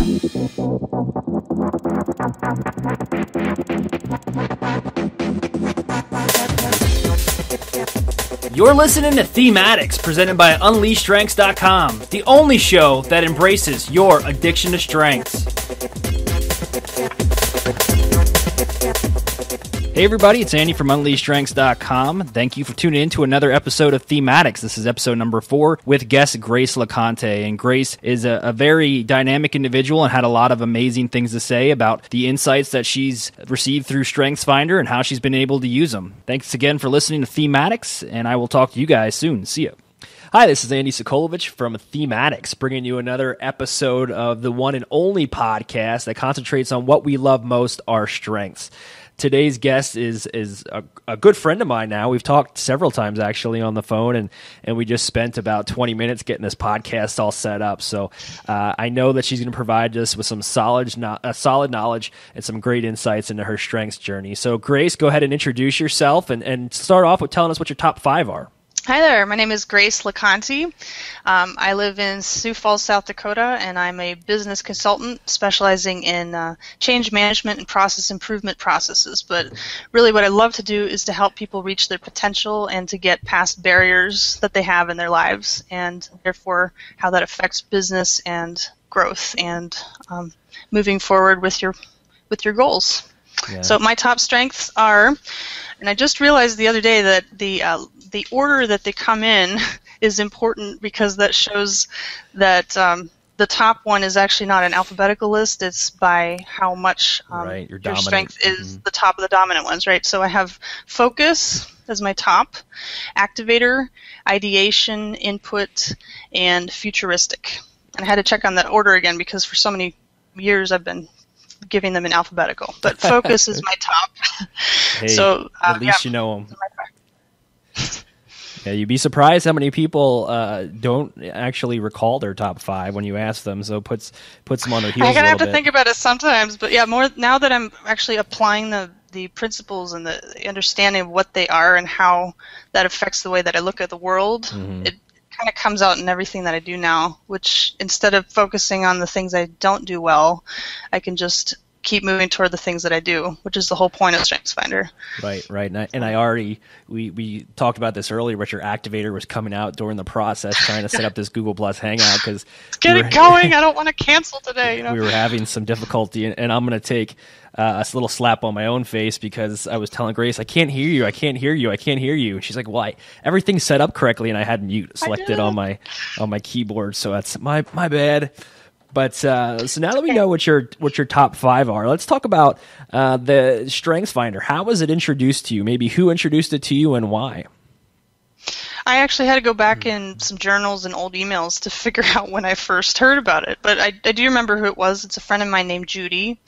You're listening to THEME-ADDICTS, presented by UnleashStrengths.com, the only show that embraces your addiction to strengths. Hey everybody, it's Andy from UnleashStrengths.com. Thank you for tuning in to another episode of THEME-ADDICTS. This is episode number 4 with guest Grace LaConte. And Grace is a very dynamic individual and had a lot of amazing things to say about the insights that she's received through StrengthsFinder and how she's been able to use them. Thanks again for listening to THEME-ADDICTS, and I will talk to you guys soon. See ya. Hi, this is Andy Sokolovich from THEME-ADDICTS, bringing you another episode of the one and only podcast that concentrates on what we love most, our strengths. Today's guest is a good friend of mine now. We've talked several times actually on the phone, and we just spent about 20 minutes getting this podcast all set up. So I know that she's going to provide us with some solid knowledge and some great insights into her strengths journey. So Grace, go ahead and introduce yourself and start off with telling us what your top 5 are. Hi there, my name is Grace LaConte. I live in Sioux Falls, South Dakota, and I'm a business consultant specializing in change management and process improvement processes. But really what I love to do is to help people reach their potential and to get past barriers that they have in their lives, and therefore how that affects business and growth and moving forward with your goals. Yeah. So my top strengths are, and I just realized the other day that the order that they come in is important, because that shows that the top one is actually not an alphabetical list. It's by how much your strength is the top of the dominant ones, right? So I have focus as my top, activator, ideation, input, and futuristic. And I had to check on that order again because for so many years I've been giving them in alphabetical. But focus is my top. Hey, so at least you know them. Yeah, you'd be surprised how many people don't actually recall their top 5 when you ask them. So puts them on their heels. I have to think about it sometimes, but yeah, more now that I'm actually applying the principles and the understanding of what they are and how that affects the way that I look at the world. It kind of comes out in everything that I do now. Which instead of focusing on the things I don't do well, I can just keep moving toward the things that I do, which is the whole point of StrengthsFinder. Right. And I already, we talked about this earlier, but your activator was coming out during the process trying to set up this Google Plus Hangout because get it going. I don't want to cancel today. We were having some difficulty, and I'm going to take a little slap on my own face because I was telling Grace, I can't hear you. And she's like, well, everything's set up correctly, and I had mute selected on my keyboard, so that's my bad. But so now that we know what your top 5 are, let's talk about the StrengthsFinder. How was it introduced to you? Maybe who introduced it to you and why? I actually had to go back in some journals and old emails to figure out when I first heard about it. But I do remember who it was. It's a friend of mine named Judy.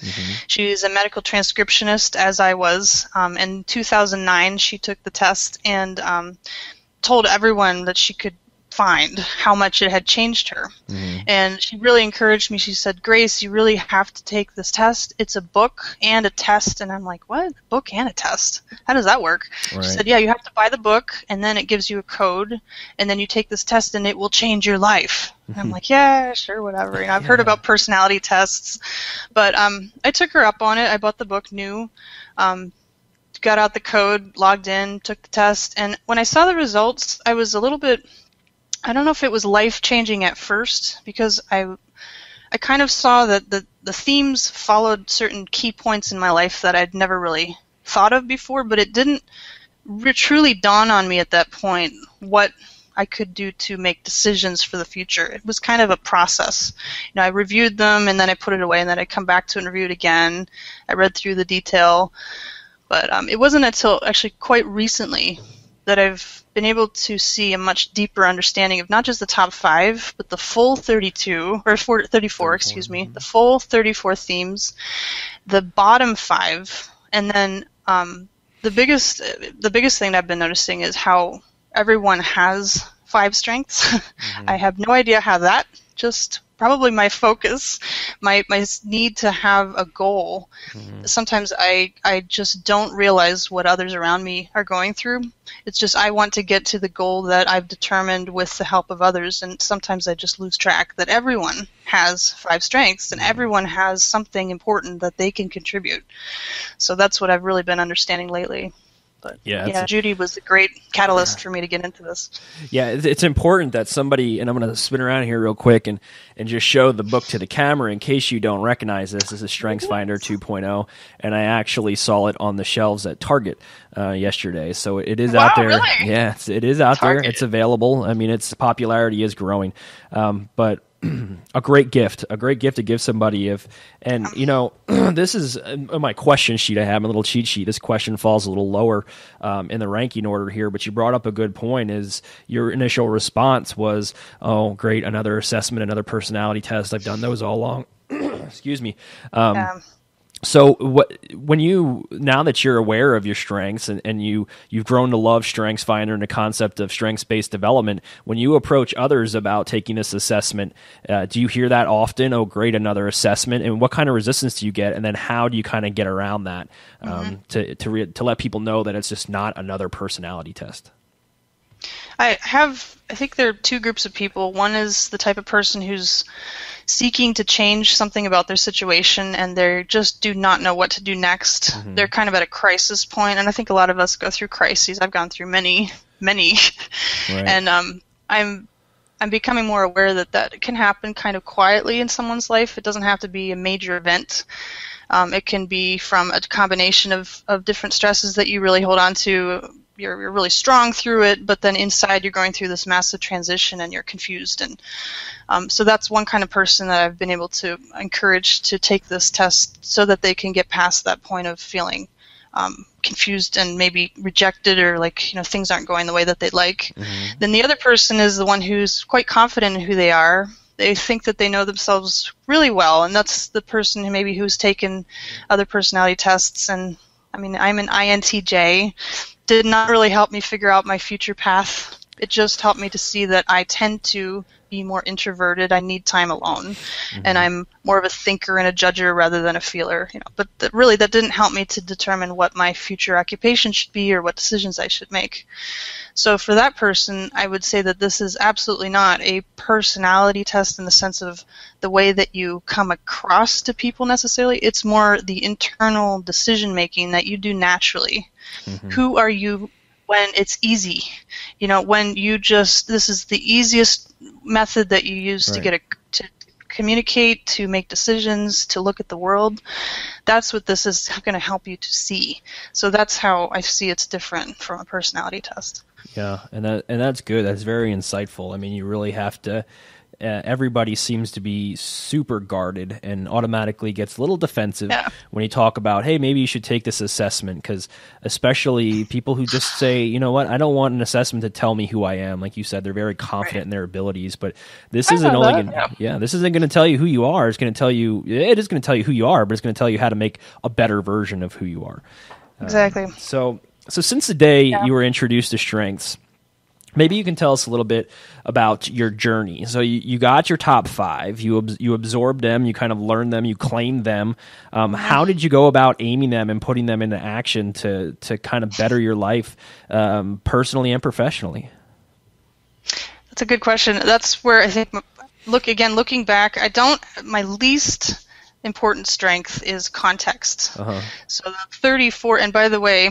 She's a medical transcriptionist, as I was. In 2009, she took the test and told everyone that she could find how much it had changed her. And she really encouraged me. She said, Grace, you really have to take this test. It's a book and a test. And I'm like, what? A book and a test? How does that work? Right. She said, yeah, you have to buy the book, and then it gives you a code, and then you take this test, and it will change your life. And I'm like, yeah, sure, whatever. I've heard about personality tests. But I took her up on it. I bought the book new, got out the code, logged in, took the test. And when I saw the results, I was a little bit, I don't know if it was life-changing at first, because I kind of saw that the themes followed certain key points in my life that I'd never really thought of before, but it didn't truly dawn on me at that point what I could do to make decisions for the future. It was kind of a process. I reviewed them, and then I put it away, and then I'd come back to it and review it again. I read through the detail, but it wasn't until actually quite recently that I've been able to see a much deeper understanding of not just the top 5, but the full 34, the full 34 themes, the bottom 5, and then the biggest thing that I've been noticing is how everyone has 5 strengths. I have no idea how that just probably my focus, my need to have a goal. Sometimes I just don't realize what others around me are going through. It's just I want to get to the goal that I've determined with the help of others, and sometimes I just lose track that everyone has 5 strengths and everyone has something important that they can contribute. So that's what I've really been understanding lately. But yeah, Judy was a great catalyst for me to get into this. Yeah, it's important that somebody, and I'm going to spin around here real quick and just show the book to the camera in case you don't recognize this. This is StrengthsFinder 2.0, and I actually saw it on the shelves at Target yesterday. So it is out there. Really? Yeah, it is out Target. there. It's available. I mean, its popularity is growing. But a great gift to give somebody and you know, this is my question sheet I have, my little cheat sheet. This question falls a little lower in the ranking order here, but you brought up a good point. Is your initial response was, oh, great, another assessment, another personality test. I've done those all along. Excuse me. So when you, now that you're aware of your strengths and you've grown to love StrengthsFinder and the concept of strengths-based development, when you approach others about taking this assessment, do you hear that often? Oh, great, another assessment. And what kind of resistance do you get? And then how do you kind of get around that to let people know that it's just not another personality test? I think there are 2 groups of people. One is the type of person who's seeking to change something about their situation, and they just do not know what to do next. They're kind of at a crisis point, and I think a lot of us go through crises. I've gone through many. Right. And I'm becoming more aware that can happen kind of quietly in someone's life. It doesn't have to be a major event. It can be from a combination of different stresses that you really hold on to. You're really strong through it, but then inside you're going through this massive transition and you're confused. And so that's one kind of person that I've been able to encourage to take this test so that they can get past that point of feeling confused and maybe rejected, or like, you know, things aren't going the way that they'd like. Then the other person is the one who's quite confident in who they are. They think that they know themselves really well, and that's the person who's taken other personality tests. And I mean, I'm an INTJ. Did not really help me figure out my future path. It just helped me to see that I tend to be more introverted. I need time alone, and I'm more of a thinker and a judger rather than a feeler. You know, but that didn't help me to determine what my future occupation should be or what decisions I should make. So for that person, I would say that this is absolutely not a personality test in the sense of the way that you come across to people necessarily. It's more the internal decision making that you do naturally. Who are you when it's easy? You know, when you just, this is the easiest method that you use to get to communicate, to make decisions, to look at the world. That's what this is going to help you to see. So that's how I see it's different from a personality test. Yeah, and that's good. That's very insightful. I mean, you really have to. Everybody seems to be super guarded and automatically gets a little defensive when you talk about, hey, maybe you should take this assessment, because especially people who just say, you know what, I don't want an assessment to tell me who I am. Like you said, they're very confident in their abilities, but this isn't this isn't going to tell you who you are. It's going to tell you, it is going to tell you who you are, but it's going to tell you how to make a better version of who you are. Exactly. So since the day you were introduced to strengths, maybe you can tell us a little bit about your journey. So you got your top 5, you absorbed them, you kind of learned them, you claimed them. How did you go about aiming them and putting them into action to kind of better your life personally and professionally? That's a good question. That's where I think, looking back, my least important strength is context. So the 34, and by the way,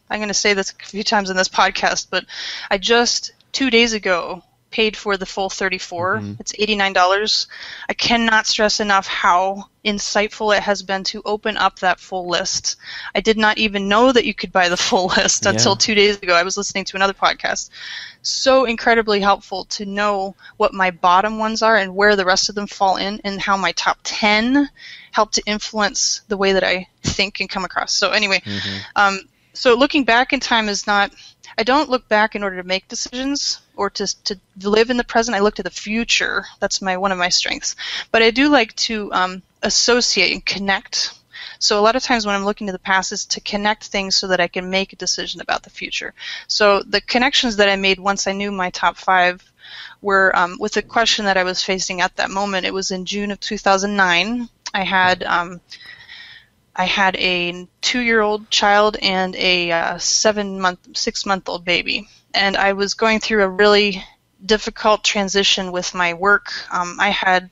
I'm going to say this a few times in this podcast, but I just 2 days ago paid for the full 34. It's $89. I cannot stress enough how insightful it has been to open up that full list. I did not even know that you could buy the full list until 2 days ago. I was listening to another podcast. So incredibly helpful to know what my bottom ones are and where the rest of them fall in, and how my top 10 help to influence the way that I think and come across. So anyway, so looking back in time is not, I don't look back in order to make decisions or to live in the present. I look to the future. That's one of my strengths. But I do like to associate and connect. So a lot of times when I'm looking to the past is to connect things so that I can make a decision about the future. So the connections that I made once I knew my top 5 where with the question that I was facing at that moment, it was in June of 2009. I had a 2-year-old child and a 6-month-old baby, and I was going through a really difficult transition with my work. I had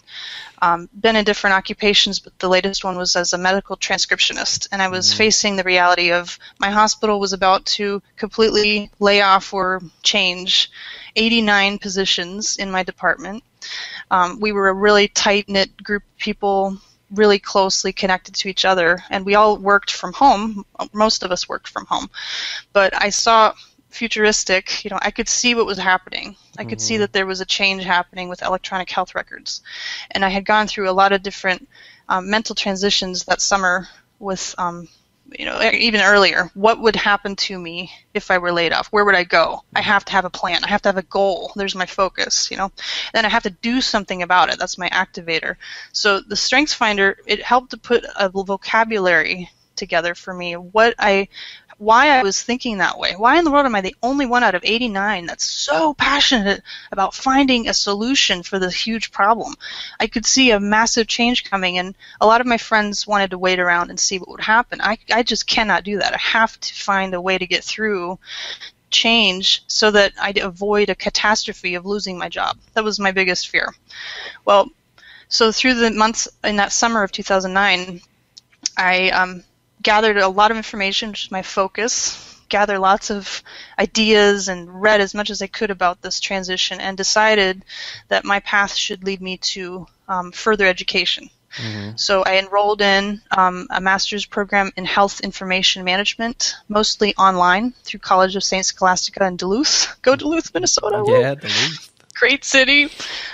been in different occupations, but the latest one was as a medical transcriptionist, and I was facing the reality of my hospital was about to completely lay off or change 89 positions in my department. We were a really tight-knit group of people, really closely connected to each other, and we all worked from home. Most of us worked from home, but I saw futuristic, I could see what was happening. I could see that there was a change happening with electronic health records. And I had gone through a lot of different mental transitions that summer with, even earlier. What would happen to me if I were laid off? Where would I go? I have to have a plan. I have to have a goal. There's my focus, Then I have to do something about it. That's my activator. So the StrengthsFinder, it helped to put a vocabulary together for me, why I was thinking that way. Why in the world am I the only one out of 89 that's so passionate about finding a solution for this huge problem? I could see a massive change coming, and a lot of my friends wanted to wait around and see what would happen. I just cannot do that. I have to find a way to get through change so that I'd avoid a catastrophe of losing my job. That was my biggest fear. Well, so through the months in that summer of 2009, I gathered a lot of information, which is my focus, gathered lots of ideas and read as much as I could about this transition, and decided that my path should lead me to further education. So I enrolled in a master's program in health information management, mostly online through College of St. Scholastica in Duluth. Go Duluth, Minnesota. Yeah, Duluth. Great city.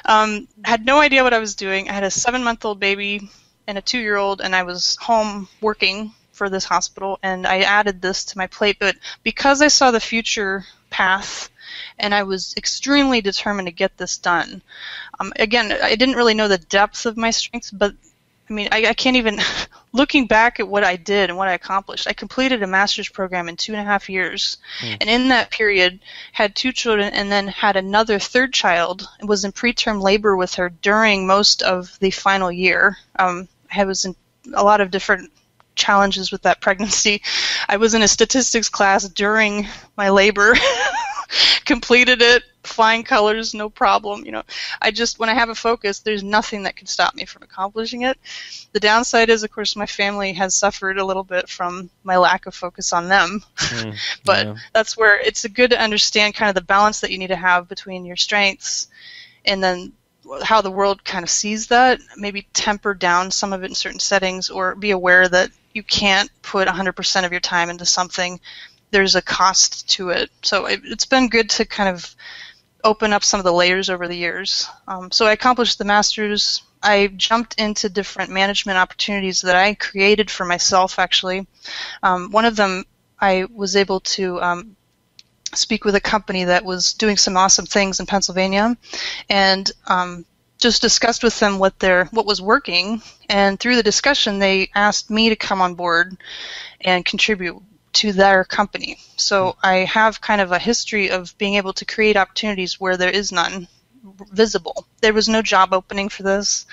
Had no idea what I was doing. I had a 7-month-old baby and a 2-year-old, and I was home working for this hospital, and I added this to my plate. But because I saw the future path and I was extremely determined to get this done, again, I didn't really know the depth of my strengths, but I can't even, looking back at what I did and what I accomplished, I completed a master's program in 2.5 years, and in that period had 2 children, and then had another 3rd child, and was in preterm labor with her during most of the final year. I was in a lot of different challenges with that pregnancy. I was in a statistics class during my labor, completed it, flying colors, no problem. When I have a focus, there's nothing that can stop me from accomplishing it. The downside is, of course, my family has suffered a little bit from my lack of focus on them. But that's where it's good to understand kind of the balance that you need to have between your strengths and then how the world kind of sees that, maybe temper down some of it in certain settings, or be aware that you can't put 100% of your time into something. There's a cost to it. So it's been good to kind of open up some of the layers over the years. So I accomplished the master's. I jumped into different management opportunities that I created for myself, actually. One of them, I was able to speak with a company that was doing some awesome things in Pennsylvania, and just discussed with them what was working. And through the discussion, they asked me to come on board and contribute to their company. So I have kind of a history of being able to create opportunities where there is none visible. There was no job opening for this.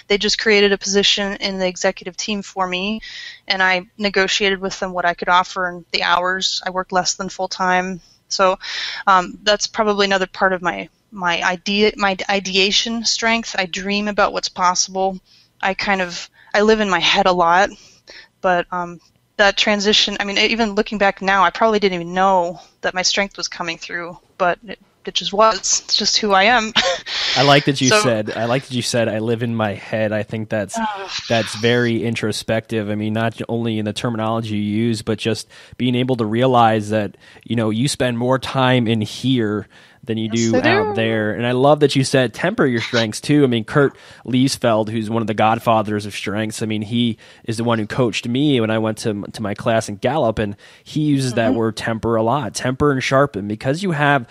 They just created a position in the executive team for me, and I negotiated with them what I could offer and the hours. I worked less than full time. So that's probably another part of my ideation strength. I dream about what's possible. I live in my head a lot, but that transition, even looking back now, I probably didn't even know that my strength was coming through, but it just was. It's just who I am. I like that you said I live in my head. I think that's very introspective. Not only in the terminology you use, but just being able to realize that, you spend more time in here than you do out there. And I love that you said temper your strengths too. Kurt Liesfeld, who's one of the godfathers of strengths, he is the one who coached me when I went to my class in Gallup, and he uses that word temper a lot. Temper and sharpen, because you have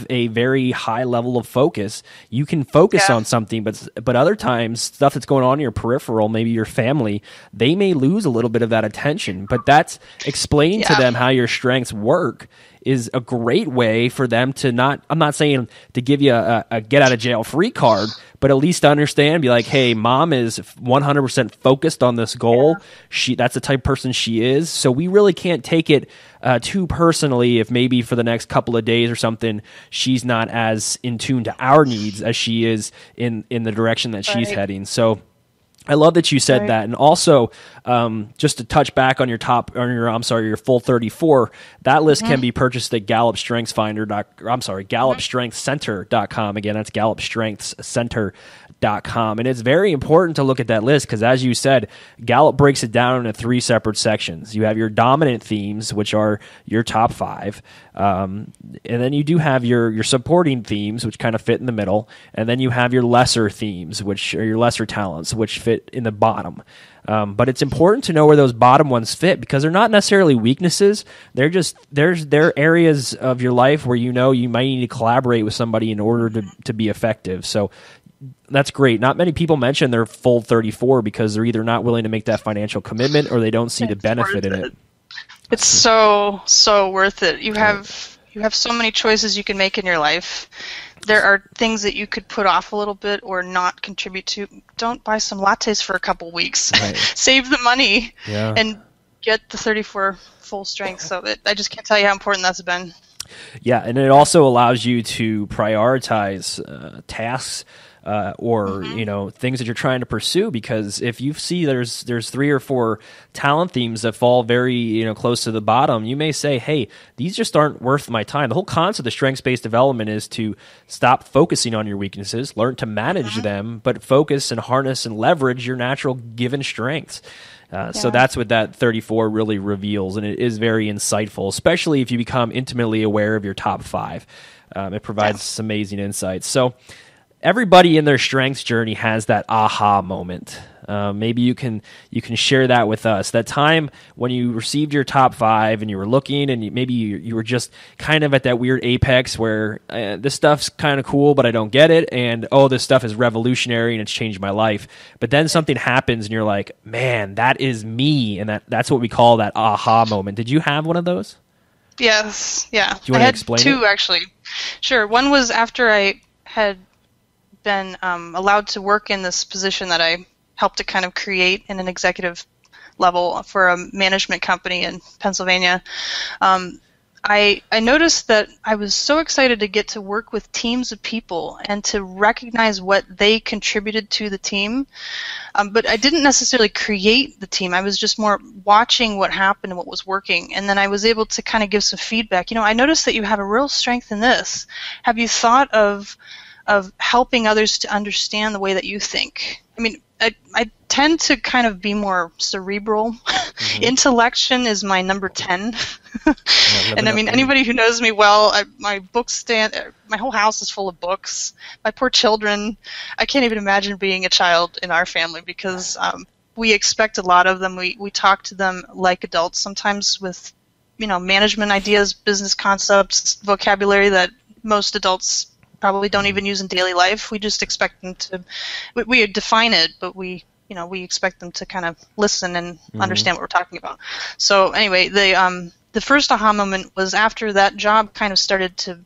a very high level of focus. You can focus on something, but other times stuff that's going on in your peripheral, maybe your family, they may lose a little bit of that attention. But that's explain to them how your strengths work. is a great way for them to not, I'm not saying to give you a get out of jail free card, but at least to understand, be like, hey, mom is 100% focused on this goal. That's the type of person she is. So we really can't take it too personally if maybe for the next couple of days or something, she's not as in tune to our needs as she is in the direction that she's heading. So I love that you said that. And also, just to touch back on your full 34, that list can be purchased at GallupStrengthsCenter.com. Again, that's GallupStrengthsCenter.com. And it's very important to look at that list because, as you said, Gallup breaks it down into 3 separate sections. You have your dominant themes, which are your top 5. And then you do have your supporting themes, which kind of fit in the middle. And then you have your lesser themes, which are your lesser talents, which fit in the bottom. But it's important to know where those bottom ones fit because they're not necessarily weaknesses. They're areas of your life where you might need to collaborate with somebody in order to be effective. So that's great. Not many people mention their full 34 because they're either not willing to make that financial commitment or they don't see the benefit in it. It's so worth it. You have so many choices you can make in your life. There are things that you could put off a little bit or not contribute to. Don't buy some lattes for a couple weeks. Right. Save the money and get the 34 full strength. So I just can't tell you how important that's been. Yeah, and it also allows you to prioritize tasks or things that you're trying to pursue, because if you see there's 3 or 4 talent themes that fall very close to the bottom, you may say, hey, these just aren't worth my time. The whole concept of strengths-based development is to stop focusing on your weaknesses, learn to manage them, but focus and harness and leverage your natural given strengths. So that's what that 34 really reveals, and it is very insightful, especially if you become intimately aware of your top 5. It provides some amazing insights. So everybody in their strengths journey has that aha moment. Maybe you can share that with us. That time when you received your top 5 and you were looking and maybe you were just kind of at that weird apex where this stuff's kind of cool, but I don't get it. And, this stuff is revolutionary and it's changed my life. But then something happens and you're like, man, that is me. And that's what we call that aha moment. Did you have one of those? Yes. Yeah. Do you want to explain it? 2, actually. Sure. One was after I had been allowed to work in this position that I helped to kind of create in an executive level for a management company in Pennsylvania. I noticed that I was so excited to get to work with teams of people and to recognize what they contributed to the team. But I didn't necessarily create the team. I was just more watching what happened and what was working. And then I was able to kind of give some feedback. I noticed that you have a real strength in this. Have you thought of helping others to understand the way that you think? I mean, I tend to kind of be more cerebral. Intellection is my number 10. And I mean, anybody who knows me well, my whole house is full of books. My poor children, I can't even imagine being a child in our family because we expect a lot of them. We talk to them like adults, sometimes with, management ideas, business concepts, vocabulary that most adults probably don't even use in daily life. We just expect them to, we define it, but we expect them to kind of listen and understand what we're talking about. So anyway, the first aha moment was after that job kind of started to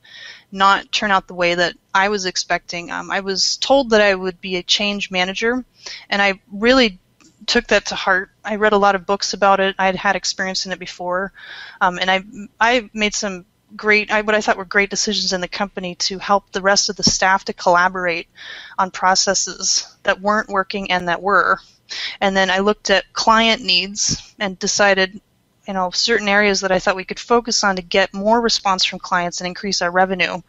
not turn out the way that I was expecting. I was told that I would be a change manager, and I really took that to heart. I read a lot of books about it. I had experience in it before, and I made some what I thought were great decisions in the company to help the rest of the staff to collaborate on processes that weren't working and that were. And then I looked at client needs and decided, certain areas that I thought we could focus on to get more response from clients and increase our revenue.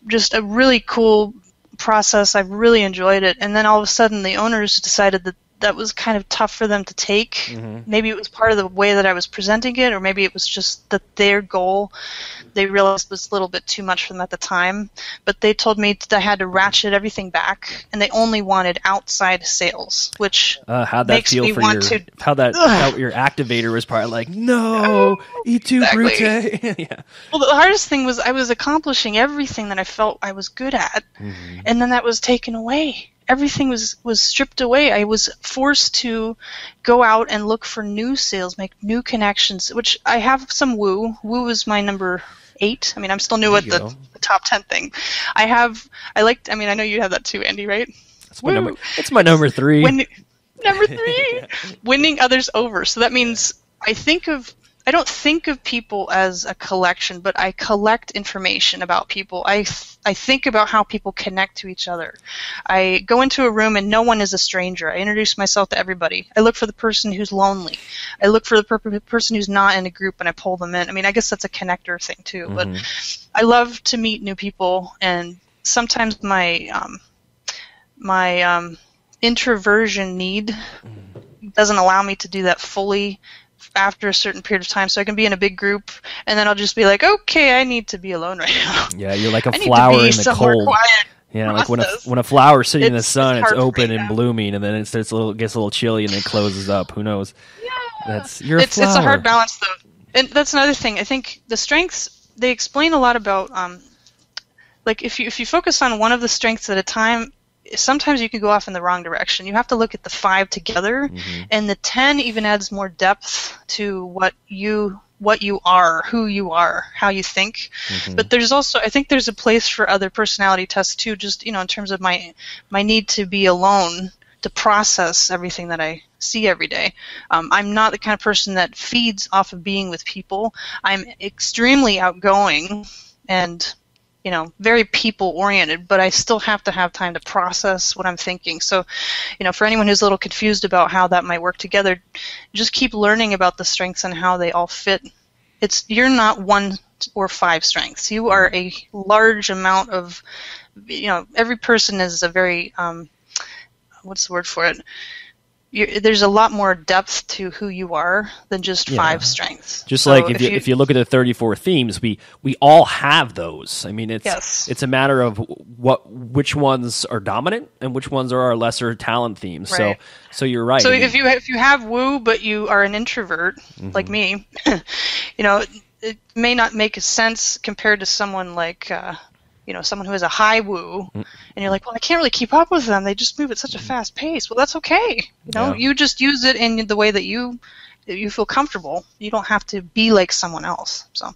Just a really cool process. I really enjoyed it. And then all of a sudden the owners decided that was kind of tough for them to take. Maybe it was part of the way that I was presenting it, or maybe it was just that their goal, they realized was a little bit too much for them at the time. But they told me that I had to ratchet everything back, and they only wanted outside sales, which how'd that makes feel me for want to. How your activator was probably like, no, E2 Brute. Yeah. Well, the hardest thing was I was accomplishing everything that I felt I was good at, and then that was taken away. Everything was stripped away. I was forced to go out and look for new sales, make new connections, which I have some woo. Woo is my number 8. I mean, I'm still new at the top 10 thing. I know you have that too, Andy, right? It's my number 3. Number 3, winning others over. So that means I don't think of people as a collection, but I collect information about people. I think about how people connect to each other. I go into a room and no one is a stranger. I introduce myself to everybody. I look for the person who's lonely. I look for the person who's not in a group and I pull them in. I mean, I guess that's a connector thing too. Mm-hmm. But I love to meet new people, and sometimes my introversion need doesn't allow me to do that fully after a certain period of time, so I can be in a big group and then I'll just be like, okay, I need to be alone right now. Yeah, you're like a flower in the cold. Yeah, like when a flower's sitting in the sun, it's open and blooming, and then it gets a little chilly and then closes up. Who knows? Yeah, it's a hard balance though, and that's another thing. I think the strengths, they explain a lot about like if you focus on one of the strengths at a time, sometimes you can go off in the wrong direction. You have to look at the 5 together, and the 10 even adds more depth to what you are, who you are, how you think. But there's also, I think there's a place for other personality tests too, just, in terms of my need to be alone to process everything that I see every day. I'm not the kind of person that feeds off of being with people. I'm extremely outgoing and very people-oriented, but I still have to have time to process what I'm thinking. So, for anyone who's a little confused about how that might work together, just keep learning about the strengths and how they all fit. You're not 1 or 5 strengths. You are a large amount of, every person is a very, what's the word for it? There's a lot more depth to who you are than just 5 strengths. Just so like if you look at the 34 themes, we all have those. I mean, it's a matter of which ones are dominant and which ones are our lesser talent themes. Right. So you're right. So if you have woo, but you are an introvert like me, it may not make sense compared to someone like someone who has a high woo, and you're like, well, I can't really keep up with them. They just move at such a fast pace. Well, that's okay. You just use it in the way that you feel comfortable. You don't have to be like someone else. So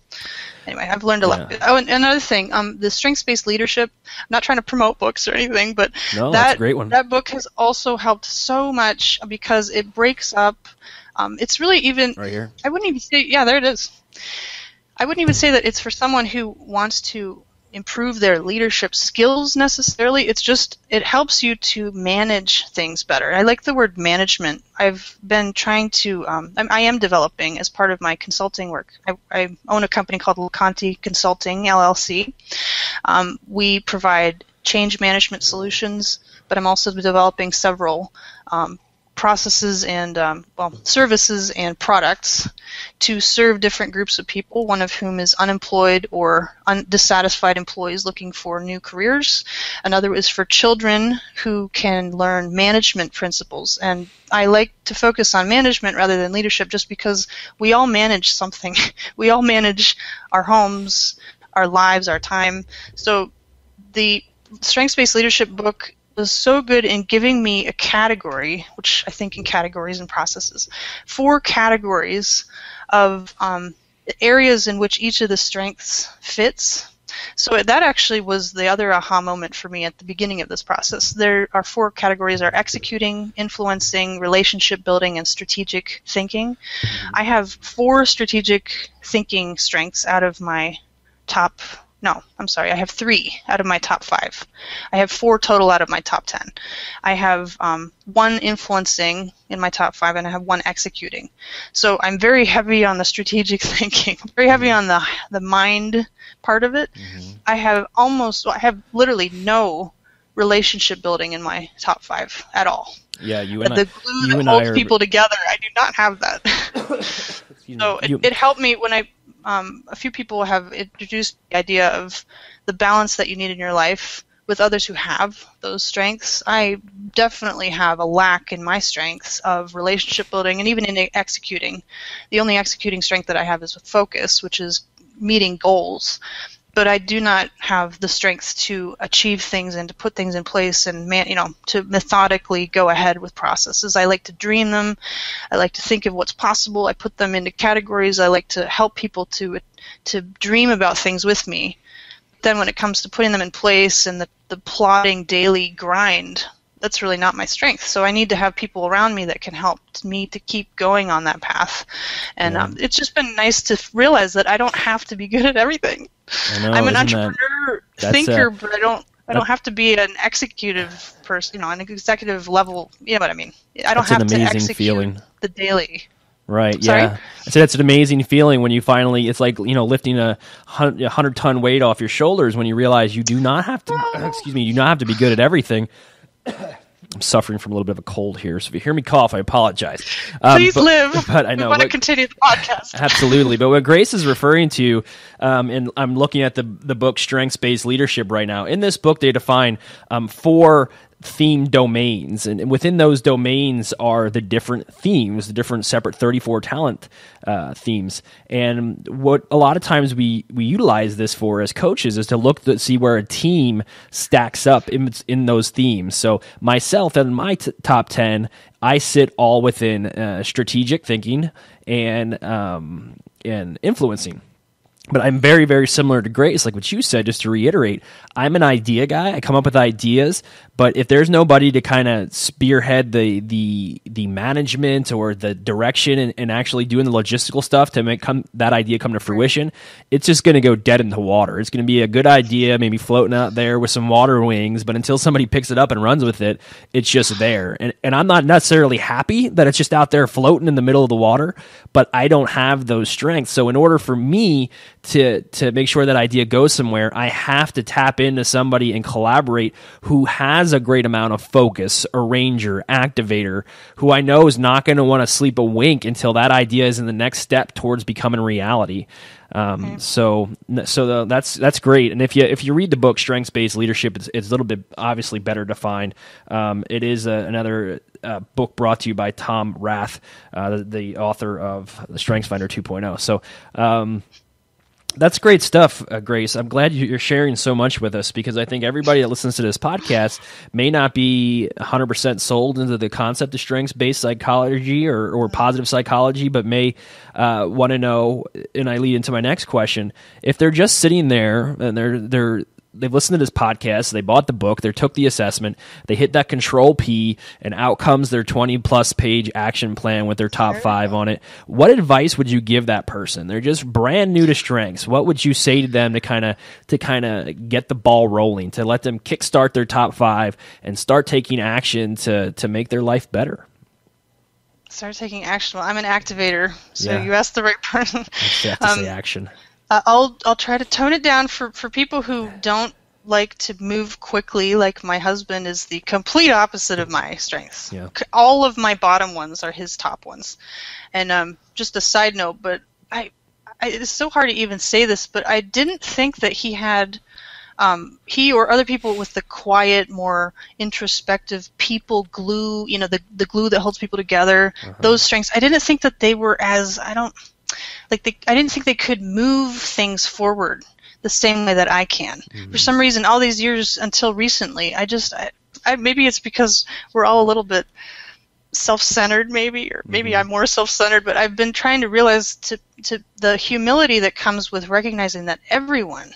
anyway, I've learned a lot. Oh, and another thing, the strengths-based leadership, I'm not trying to promote books or anything, but that's a great one. That book has also helped so much because it breaks up. It's really even, right here. I wouldn't even say, there it is. I wouldn't even say that it's for someone who wants to improve their leadership skills necessarily. It's just, it helps you to manage things better. I like the word management. I've been trying to, I am developing as part of my consulting work. I own a company called LaConte Consulting, LLC. We provide change management solutions, but I'm also developing several processes and services and products to serve different groups of people, one of whom is unemployed or dissatisfied employees looking for new careers. Another is for children who can learn management principles. And I like to focus on management rather than leadership just because we all manage something. We all manage our homes, our lives, our time. So the Strengths-Based Leadership book was so good in giving me a category, which I think in categories and processes, 4 categories of areas in which each of the strengths fits. So that actually was the other aha moment for me at the beginning of this process. There are 4 categories: are executing, influencing, relationship building, and strategic thinking. I have 4 strategic thinking strengths out of my top. No, I'm sorry. I have 3 out of my top 5. I have 4 total out of my top 10. I have 1 influencing in my top 5, and I have 1 executing. So I'm very heavy on the strategic thinking, very heavy on the mind part of it. I have literally no relationship building in my top 5 at all. Yeah, you and the glue that holds people together, I do not have that. So it helped me when a few people have introduced the idea of the balance that you need in your life with others who have those strengths. I definitely have a lack in my strengths of relationship building and even in executing. The only executing strength that I have is focus, which is meeting goals. but I do not have the strength to achieve things and to put things in place and to methodically go ahead with processes. I like to dream them. I like to think of what's possible. I put them into categories. I like to help people to dream about things with me. Then when it comes to putting them in place and the plodding daily grind, that's really not my strength. So I need to have people around me that can help me to keep going on that path. And it's just been nice to realize that I don't have to be good at everything. I'm an entrepreneur, thinker, but I don't have to be an executive person, an executive level. You know what I mean? I don't have to execute the daily. Right. Sorry? Yeah. I said it's an amazing feeling when you finally. It's like lifting a 100-ton weight off your shoulders when you realize you do not have to. You do not have to be good at everything. I'm suffering from a little bit of a cold here, so if you hear me cough, I apologize. Please live. But I know. We want to continue the podcast. Absolutely. But what Grace is referring to, and I'm looking at the book Strengths-Based Leadership right now. In this book, they define 4 theme domains, and within those domains are the different themes, the different separate 34 talent themes. And what a lot of times we utilize this for as coaches is to look to see where a team stacks up in those themes. So myself and my top 10, I sit all within strategic thinking and influencing. But I'm very, very similar to Grace, like what you said, just to reiterate. I'm an idea guy. I come up with ideas, but if there's nobody to kind of spearhead the management or the direction and actually doing the logistical stuff to make that idea come to fruition, it's just going to go dead into water. It's going to be a good idea, maybe floating out there with some water wings, but until somebody picks it up and runs with it, it's just there. And I'm not necessarily happy that it's just out there floating in the middle of the water, but I don't have those strengths. So in order for me to make sure that idea goes somewhere, I have to tap into somebody and collaborate who has a great amount of focus, arranger, activator, who I know is not going to want to sleep a wink until that idea is in the next step towards becoming reality. So that's great. And if you read the book Strengths-Based Leadership, it's a little bit obviously better defined. It is another book brought to you by Tom Rath, the author of the StrengthsFinder 2.0. So that's great stuff, Grace. I'm glad you're sharing so much with us, because I think everybody that listens to this podcast may not be 100% sold into the concept of strengths-based psychology or positive psychology, but may want to know, and I lead into my next question, if they're just sitting there and they've listened to this podcast, they bought the book, they took the assessment, they hit that Control P, and out comes their 20-plus page action plan with their top 5 on it. What advice would you give that person? They're just brand new to strengths. What would you say to them to kind of get the ball rolling, to let them kickstart their top 5 and start taking action to make their life better? Start taking action. Well, I'm an activator, so you asked the right person. You have to say action. I'll try to tone it down for people who don't like to move quickly. Like my husband is the complete opposite of my strengths. Yeah. All of my bottom ones are his top ones. And just a side note, but it's so hard to even say this, but I didn't think that he had he or other people with the quiet, more introspective people glue, the glue that holds people together, those strengths. I didn't think that they were as, I didn't think they could move things forward the same way that I can. Mm-hmm. For some reason, all these years until recently, maybe it's because we're all a little bit self-centered, or maybe I'm more self-centered, but I've been trying to realize to the humility that comes with recognizing that everyone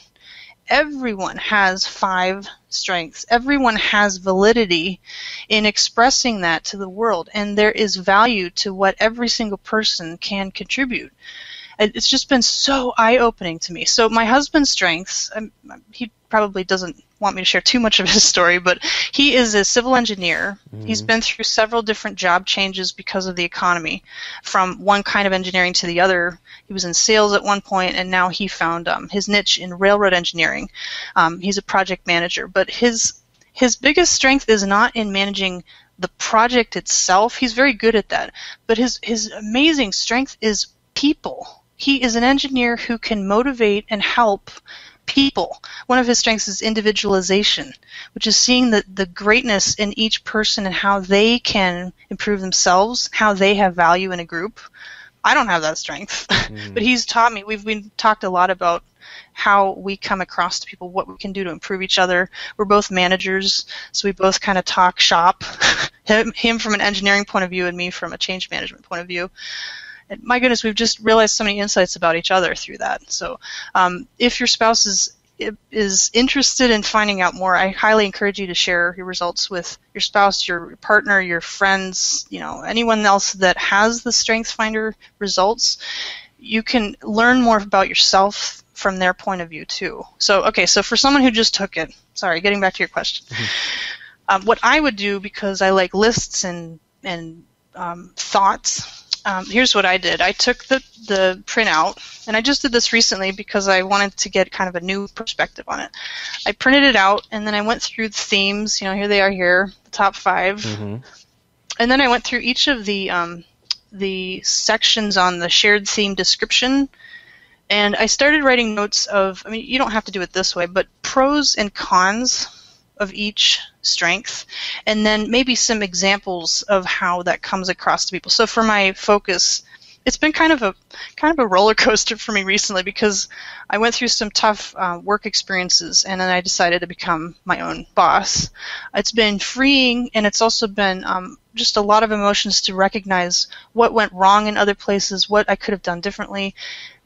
has 5 strengths. Everyone has validity in expressing that to the world, and there is value to what every single person can contribute. It's just been so eye-opening to me. So my husband's strengths, he probably doesn't want me to share too much of his story, but he is a civil engineer. Mm-hmm. He's been through several different job changes because of the economy, from one kind of engineering to the other. He was in sales at one point, and now he found his niche in railroad engineering. He's a project manager, but his biggest strength is not in managing the project itself. He's very good at that, but his amazing strength is people. He is an engineer who can motivate and help people. One of his strengths is individualization, which is seeing the greatness in each person and how they can improve themselves, how they have value in a group. I don't have that strength, but he's taught me. We've talked a lot about how we come across to people, what we can do to improve each other. We're both managers, so we both kind of talk shop. him from an engineering point of view and me from a change management point of view. And my goodness, we've just realized so many insights about each other through that. So if your spouse is interested in finding out more, I highly encourage you to share your results with your spouse, your partner, your friends, anyone else that has the StrengthsFinder results. You can learn more about yourself from their point of view too. So for someone who just took it, sorry, getting back to your question, what I would do, because I like lists and thoughts. Here's what I did. I took the printout, and I just did this recently because I wanted to get kind of a new perspective on it. I printed it out, and then I went through the themes. Here they are here, the top 5. Mm-hmm. And then I went through each of the sections on the shared theme description, and I started writing notes of, you don't have to do it this way, but pros and cons of each strength, and then maybe some examples of how that comes across to people. So for my focus, it's been kind of a roller coaster for me recently, because I went through some tough work experiences, and then I decided to become my own boss. It's been freeing, and it's also been just a lot of emotions to recognize what went wrong in other places, what I could have done differently,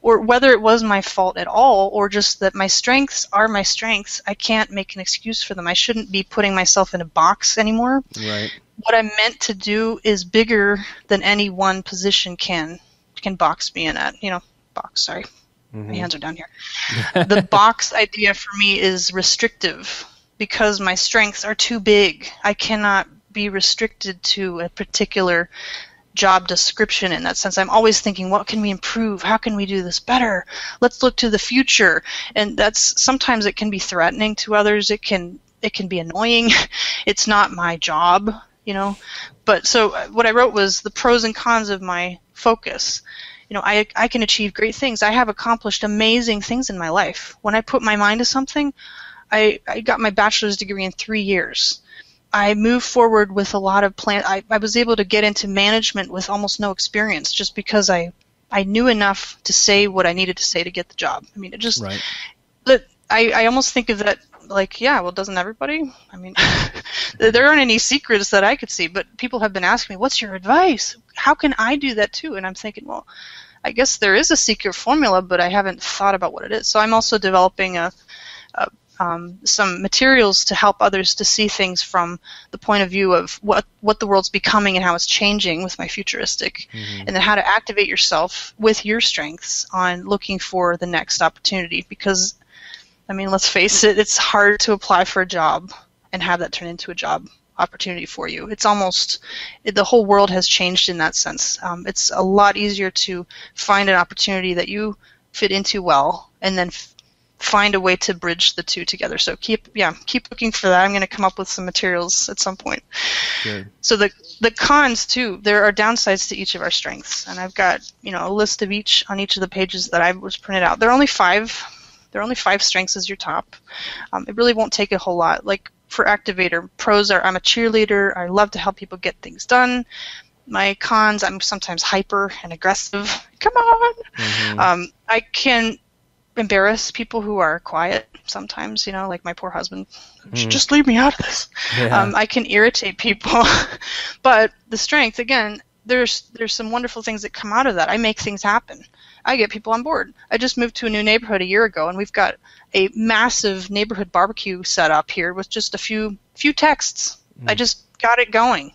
or whether it was my fault at all, or just that my strengths are my strengths. I can't make an excuse for them. I shouldn't be putting myself in a box anymore. Right. What I'm meant to do is bigger than any one position can box me in at. Sorry. Mm-hmm. My hands are down here. The box idea for me is restrictive, because my strengths are too big. I cannot be restricted to a particular job description in that sense. I'm always thinking, what can we improve? How can we do this better? Let's look to the future. And sometimes it can be threatening to others. It can be annoying. It's not my job, But so what I wrote was the pros and cons of my focus. I can achieve great things. I have accomplished amazing things in my life. When I put my mind to something, I got my bachelor's degree in 3 years. I moved forward with a lot of plans. I was able to get into management with almost no experience, just because I knew enough to say what I needed to say to get the job. It just, right. But I almost think of that like, doesn't everybody? There aren't any secrets that I could see, but people have been asking me, what's your advice? How can I do that too? And I'm thinking, well, I guess there is a secret formula, but I haven't thought about what it is. So I'm also developing some materials to help others to see things from the point of view of what the world's becoming and how it's changing with my futuristic, and then how to activate yourself with your strengths on looking for the next opportunity. Because, let's face it, it's hard to apply for a job and have that turn into a job opportunity for you. It's almost, the whole world has changed in that sense. It's a lot easier to find an opportunity that you fit into well, and then find a way to bridge the two together. So keep looking for that. I'm going to come up with some materials at some point. Good. So the cons too, there are downsides to each of our strengths, and I've got a list of each on each of the pages that I was printed out. There are only 5 strengths as your top. It really won't take a whole lot. Like for activator, pros are I'm a cheerleader. I love to help people get things done. My cons, I'm sometimes hyper and aggressive. Come on. Mm-hmm. I can embarrass people who are quiet sometimes, like my poor husband. Just leave me out of this. Yeah. I can irritate people. But the strength, again, there's some wonderful things that come out of that. I make things happen. I get people on board. I just moved to a new neighborhood a year ago, and we've got a massive neighborhood barbecue set up here with just a few texts. I just got it going.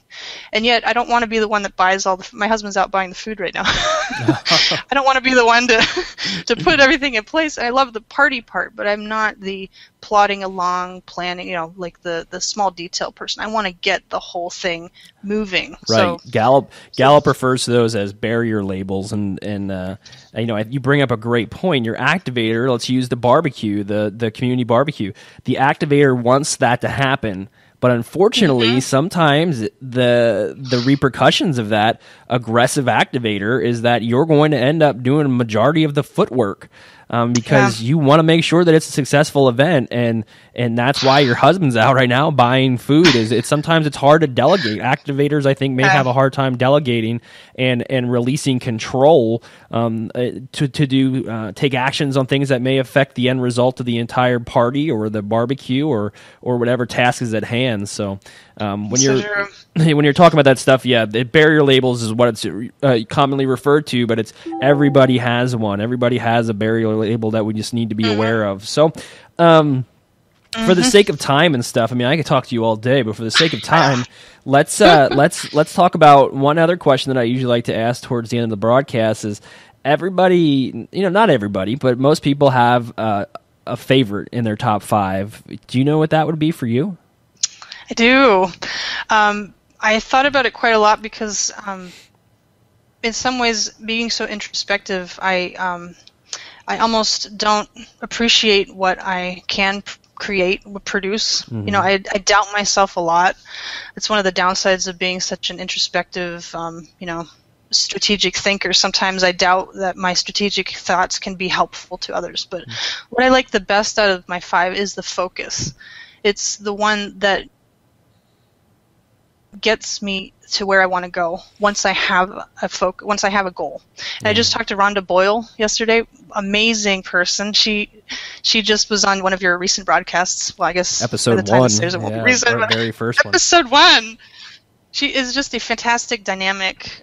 And yet I don't want to be the one that buys all the my husband's out buying the food right now. I don't want to be the one to put everything in place. I love the party part, but I'm not the plodding along, planning, like the small detail person. I want to get the whole thing moving. Right. So, Gallup refers to those as barrier labels, and you bring up a great point. Your activator, let's use the barbecue, the community barbecue. The activator wants that to happen. But unfortunately, sometimes the repercussions of that aggressive activator is that you're going to end up doing a majority of the footwork. because you want to make sure that it's a successful event, and that's why your husband's out right now buying food. Sometimes it's hard to delegate. Activators, I think, may have a hard time delegating and releasing control to take actions on things that may affect the end result of the entire party or the barbecue or whatever task is at hand. So when you're talking about that stuff, barrier labels is what it's commonly referred to, but it's everybody has one. Everybody has a barrier label that we just need to be aware of. So for the sake of time and stuff, I mean, I could talk to you all day, but for the sake of time, let's talk about one other question that I usually like to ask towards the end of the broadcast. Is everybody, not everybody, but most people have a favorite in their top 5. Do you know what that would be for you? I do. I thought about it quite a lot because in some ways, being so introspective, I almost don't appreciate what I can create, produce. Mm-hmm. I doubt myself a lot. It's one of the downsides of being such an introspective, strategic thinker. Sometimes I doubt that my strategic thoughts can be helpful to others. But what I like the best out of my 5 is the focus. It's the one that gets me to where I want to go once I have a goal. And I just talked to Rhonda Boyle yesterday. Amazing person. She just was on one of your recent broadcasts. Well, I guess episode 1. Very first one. Episode 1. She is just a fantastic, dynamic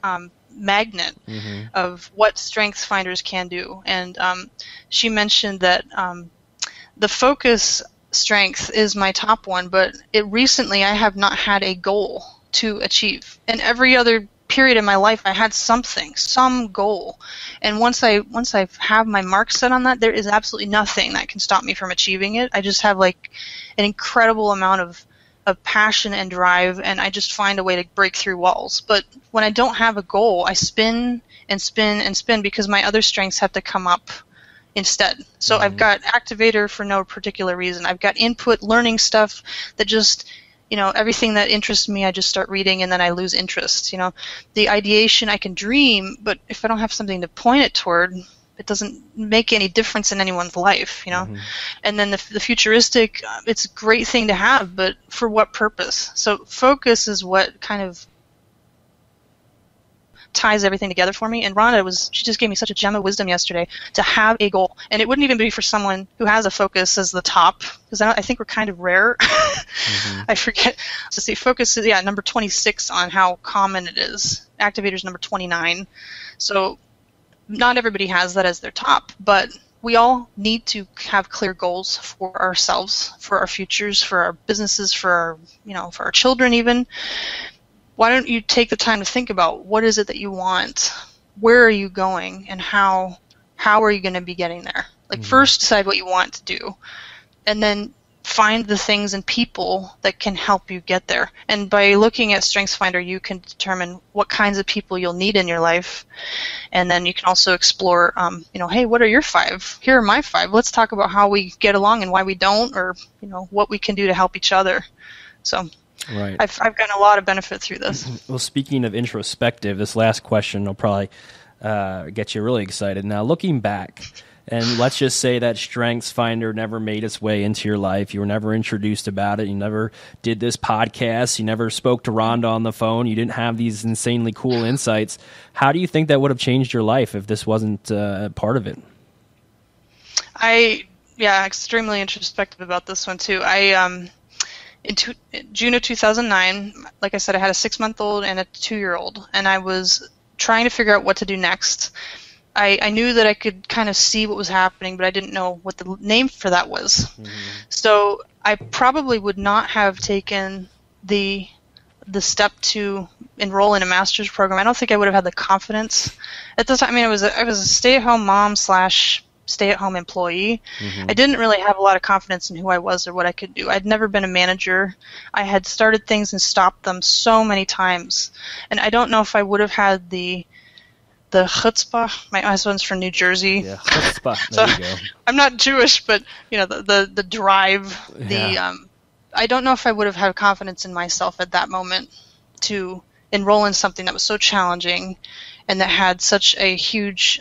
magnet of what StrengthsFinders can do. And she mentioned that the focus strength is my top one, but recently I have not had a goal to achieve. In every other period in my life, I had some goal. And once I have my mark set on that, there is absolutely nothing that can stop me from achieving it. I just have like an incredible amount of passion and drive, and I just find a way to break through walls. But when I don't have a goal, I spin and spin and spin because my other strengths have to come up instead. So I've got activator for no particular reason. I've got input, learning stuff that just, everything that interests me, I just start reading and then I lose interest. The ideation, I can dream, but if I don't have something to point it toward, it doesn't make any difference in anyone's life, And then the futuristic, it's a great thing to have, but for what purpose? So focus is what kind of ties everything together for me. And Rhonda she just gave me such a gem of wisdom yesterday to have a goal. And it wouldn't even be for someone who has a focus as the top, because I think we're kind of rare. I forget to see. Focus is number 26 on how common it is. Activator's number 29. So not everybody has that as their top, but we all need to have clear goals for ourselves, for our futures, for our businesses, for our children even. Why don't you take the time to think about what is it that you want, where are you going, and how are you going to be getting there? First decide what you want to do, and then find the things and people that can help you get there. And by looking at StrengthsFinder, you can determine what kinds of people you'll need in your life, and then you can also explore, hey, what are your 5? Here are my 5. Let's talk about how we get along and why we don't, or what we can do to help each other. So. Right. I've gotten a lot of benefit through this. Well, speaking of introspective, this last question will probably get you really excited. Now, looking back, and let's just say that StrengthsFinder never made its way into your life. You were never introduced about it. You never did this podcast. You never spoke to Rhonda on the phone. You didn't have these insanely cool insights. How do you think that would have changed your life if this wasn't part of it? Extremely introspective about this one, too. In June of 2009, like I said, I had a 6-month-old and a 2-year-old, and I was trying to figure out what to do next. I knew that I could kind of see what was happening, but I didn't know what the name for that was. So I probably would not have taken the step to enroll in a master's program. I don't think I would have had the confidence at the time. I mean, I was a stay-at-home mom / stay-at-home employee. I didn't really have a lot of confidence in who I was or what I could do. I'd never been a manager. I had started things and stopped them so many times, and I don't know if I would have had the chutzpah. My husband's from New Jersey. Yeah, chutzpah. There you go. I'm not Jewish, but the drive. I don't know if I would have had confidence in myself at that moment to enroll in something that was so challenging and that had such a huge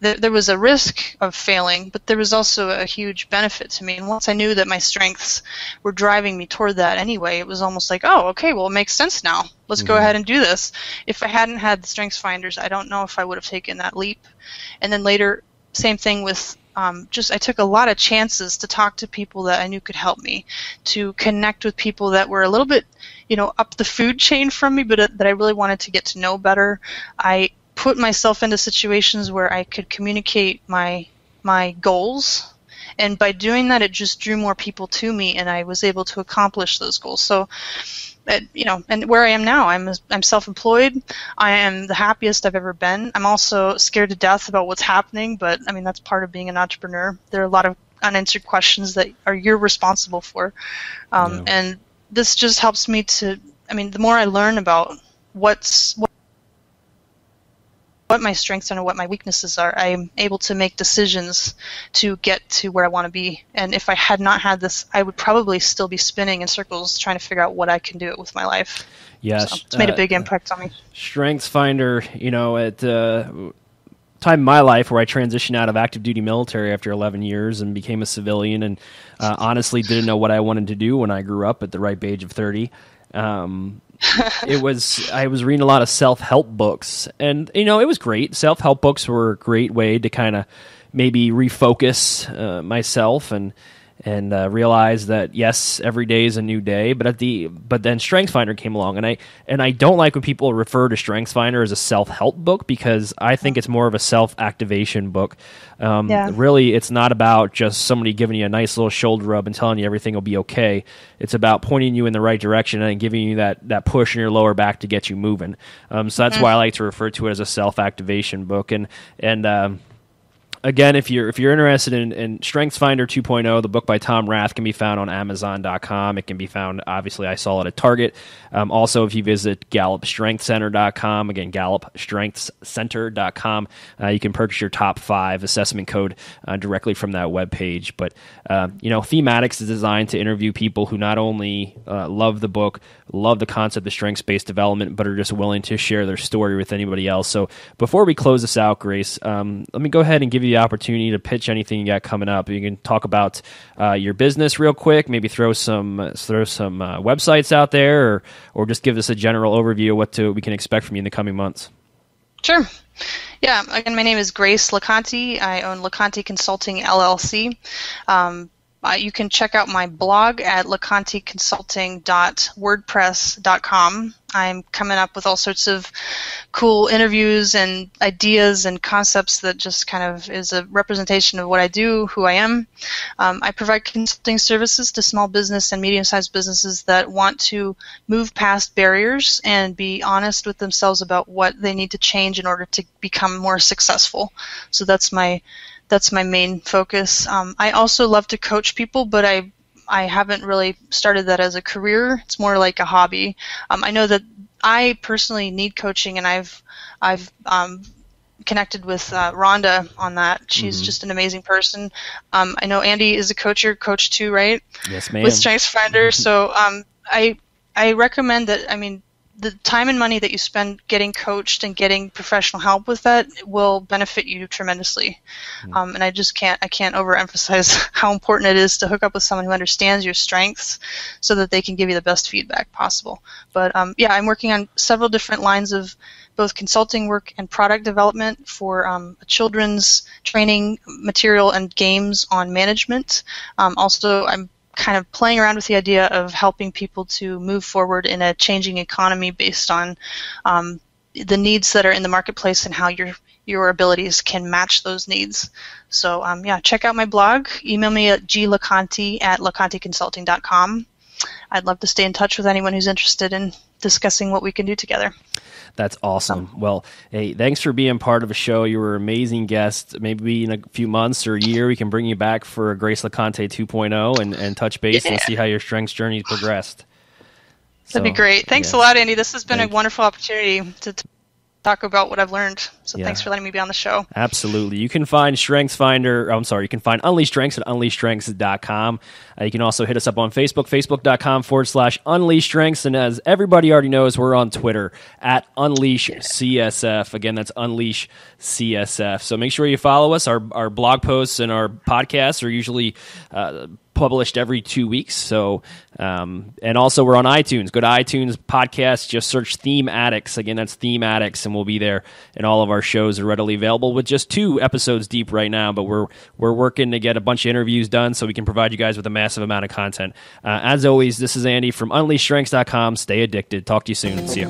there was a risk of failing, but there was also a huge benefit to me. And once I knew that my strengths were driving me toward that anyway, it was almost like, oh, okay, well, it makes sense now. Let's go ahead and do this. If I hadn't had the StrengthsFinders, I don't know if I would have taken that leap. And then later, same thing with I took a lot of chances to talk to people that I knew could help me, to connect with people that were a little bit, up the food chain from me, but that I really wanted to get to know better. I put myself into situations where I could communicate my goals, and by doing that, it just drew more people to me, and I was able to accomplish those goals. So, and where I am now, I'm self-employed. I am the happiest I've ever been. I'm also scared to death about what's happening, but I mean, that's part of being an entrepreneur. There are a lot of unanswered questions that you're responsible for. And this just helps me to, the more I learn about what my strengths are and what my weaknesses are, I'm able to make decisions to get to where I want to be. And if I had not had this, I would probably still be spinning in circles trying to figure out what I can do with my life. Yes. So it's made a big impact on me. StrengthsFinder, at time in my life where I transitioned out of active duty military after 11 years and became a civilian, and honestly didn't know what I wanted to do when I grew up at the ripe age of 30. I was reading a lot of self-help books, and it was great. Self-help books were a great way to kind of maybe refocus myself and realize that yes, every day is a new day. But then StrengthsFinder came along, and I don't like when people refer to StrengthsFinder as a self-help book, because I think it's more of a self-activation book. Really, it's not about just somebody giving you a nice little shoulder rub and telling you everything will be okay. It's about pointing you in the right direction and giving you that push in your lower back to get you moving. So that's why I like to refer to it as a self-activation book. And again, if you're interested in StrengthsFinder 2.0, the book by Tom Rath can be found on Amazon.com. It can be found, obviously, I saw it at Target. Also, if you visit GallupStrengthsCenter.com, again, GallupStrengthsCenter.com, you can purchase your top 5 assessment code directly from that webpage. But, THEME-ADDICTS is designed to interview people who not only love the book, love the concept of strengths-based development, but are just willing to share their story with anybody else. So before we close this out, Grace, let me go ahead and give you the opportunity to pitch anything you got coming up. You can talk about your business real quick, maybe throw some websites out there, or just give us a general overview of what we can expect from you in the coming months. Sure. Yeah. Again, my name is Grace LaConte. I own LaConte Consulting LLC. You can check out my blog at laconteconsulting.wordpress.com. I'm coming up with all sorts of cool interviews and ideas and concepts that just kind of is a representation of what I do, who I am. I provide consulting services to small business and medium-sized businesses that want to move past barriers and be honest with themselves about what they need to change in order to become more successful. So that's my main focus. I also love to coach people, but I haven't really started that as a career. It's more like a hobby. I know that I personally need coaching, and I've connected with Rhonda on that. She's just an amazing person. I know Andy is a coach too, right? Yes, ma'am. With StrengthsFinder. So I recommend that. The time and money that you spend getting coached and getting professional help with that will benefit you tremendously. And I can't overemphasize how important it is to hook up with someone who understands your strengths so that they can give you the best feedback possible. But I'm working on several different lines of both consulting work and product development for children's training material and games on management. Also, I'm kind of playing around with the idea of helping people to move forward in a changing economy based on the needs that are in the marketplace and how your abilities can match those needs. So check out my blog. Email me at glaconte@laconteconsulting.com. I'd love to stay in touch with anyone who's interested in discussing what we can do together. That's awesome. Well, hey, thanks for being part of a show. You were an amazing guest. Maybe in a few months or a year, we can bring you back for a Grace LaConte 2.0 and touch base and see how your strengths journey progressed. That'd be great. Thanks a lot, Andy. This has been a wonderful opportunity to talk about what I've learned. So thanks for letting me be on the show. Absolutely. You can find StrengthsFinder, you can find UnleashStrengths at UnleashStrengths.com. You can also hit us up on Facebook, Facebook.com/UnleashStrengths. And as everybody already knows, we're on Twitter at UnleashCSF. Again, that's UnleashCSF. So make sure you follow us. Our blog posts and our podcasts are usually published every 2 weeks. So, and also we're on iTunes. Go to iTunes podcast, just search Theme Addicts. Again, that's Theme Addicts, and we'll be there. And all of our shows are readily available with just 2 episodes deep right now, but we're working to get a bunch of interviews done so we can provide you guys with a massive amount of content. As always, this is Andy from UnleashStrengths.com. Stay addicted. Talk to you soon. See you.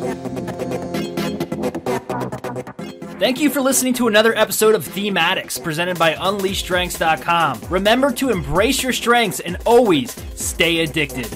Thank you for listening to another episode of THEME-ADDICTS presented by UnleashStrengths.com. Remember to embrace your strengths and always stay addicted.